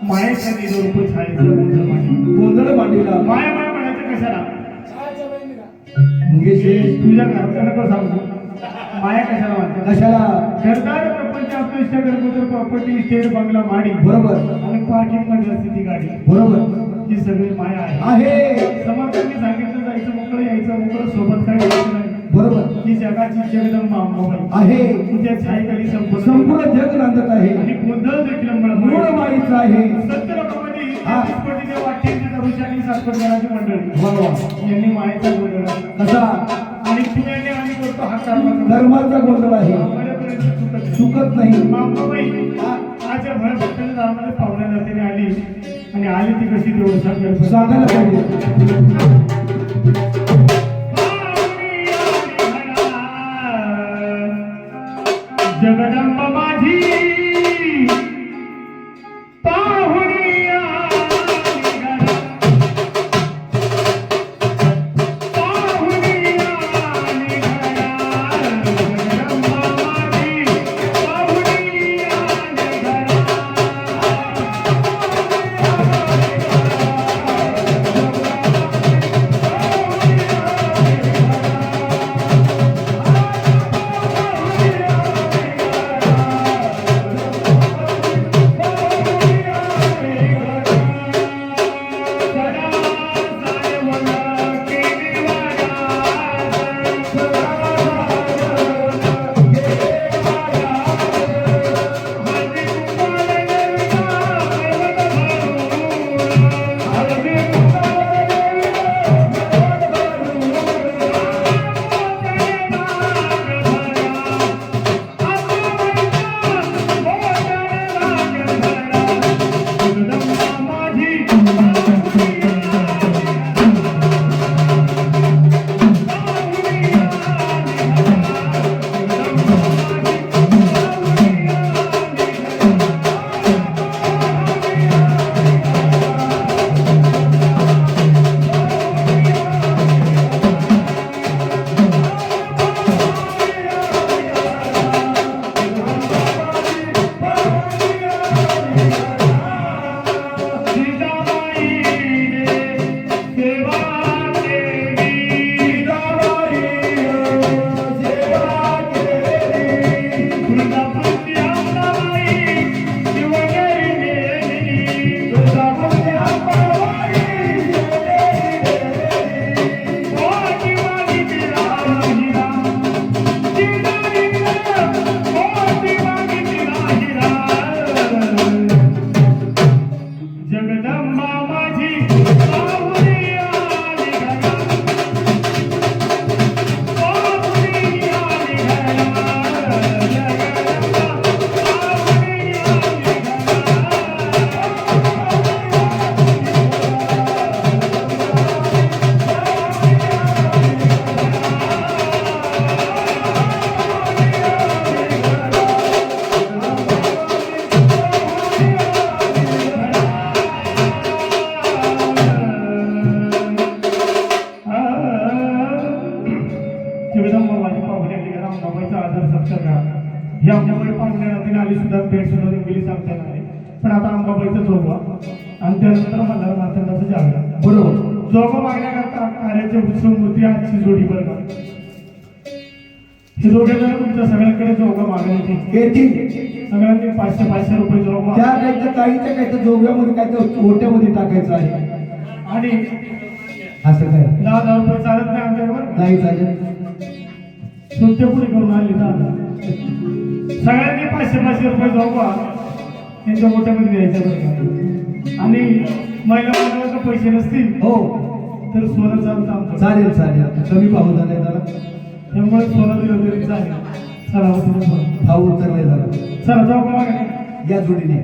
मायाच्या निरोप छायेचा गोंधळ मांडला. गोंधळ मांडला. माया माया म्हणायचं कशाला? मुंगेशे तुझ्या घरचा नको सांगू. माया कशाला म्हणतात? कशाला? घरदार प्रपंच आपलं इष्ट घरगुजर प्रॉपर्टी स्टेट बंगला माडी बरोबर आणि पार्किंग मध्ये असते ती गाडी. बरोबर ही सगळी माया आहे. आहे. समर्थांनी सांगितलं जायचं मोकळं यायचं मोकळं सोबत काही यायचं नाही. बरोबर ही जगाची जगदंबा अंबाबाई आहे. तिच्या छायेखाली संपूर्ण जग नांदत आहे आणि गोंधळ देखील मूळ माईचं आहे. सत्य लोकांमध्ये हा. कोटीच्या वाटेची दरुशानी सातपटकरांची मंडळी बरोबर यांनी मायेचा गोंधळ कसा आणि पुण्याने आणि करतो हा कर्माचा धर्माचा गोंधळ आहे. आंबाड्यापर्यंत चुकत चुकत नाही. अंबाबाई आज भरभक्ताच्या दारामध्ये पाहुण्या जातीने आली आणि आली ती कशी देऊन सांगायला पाहिजे. जगदंबा माझी पाहुणी आली घरा. पाहुणी आली घरा. जगदंबा माझी पाहुणी आली घरा. जगदंबा माझी पाहुणी आली घरा. पाहुणी आली घरा. जगदंबा पाहुणी आली जगदंबा माझी पाहुणी आली घरा. अंबाबाईचा आदर सत्कार करा. ही अंबाबाई पाहुण्या आली सुद्धा भेट सुद्धा गेली सांगता येणार नाही. पण आता अंबाबाईचा जोगवा आणि त्यानंतर मल्हार मार्तंडाचं जागरण. बरोबर जोगवा मागण्याकरता कार्याचे उत्सव मूर्ती आजची जोडी बरं का. हे दोघे जण तुमच्या सगळ्यांकडे जोगवा मागण्याची येतील. सगळ्यांनी 500 रुपये जोगवा त्या काहीच्या काही जोगव्यामध्ये काय तर ओट्यामध्ये टाकायचं आहे. आणि असं काय 10,000 रुपये चालत नाही आमच्यावर. नाही चालेल. तुमच्या पुढे करून आली 10,000. सगळ्यांनी 500 रुपये जोगवा त्यांच्या मोठ्यामध्ये द्यायच्या बरं का. आणि महिला मंडळाचे पैसे नसतील हो तर सोनं चालतं आमचं. चालेल चालेल. कमी पाहू झाले जरा. त्यामुळे सोनं दिलं तरी चालेल. चला हो तुम्ही भाऊ उतरले जरा. चला जाऊ का मागे या जोडीने.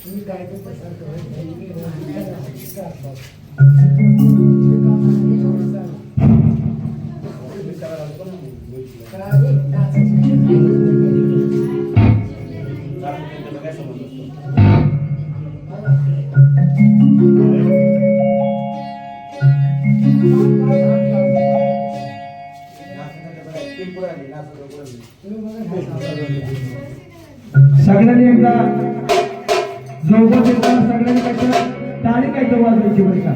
तुम्ही काय सगळ्यांनी एकदा जोगत येताना सगळ्यांनी काय टाळी काय तर वाजवायची बरं का.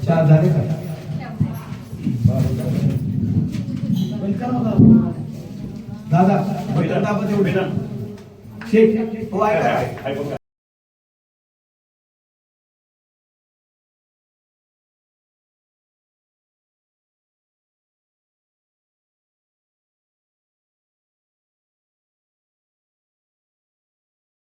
चार झाले का दादा शेख हो ऐका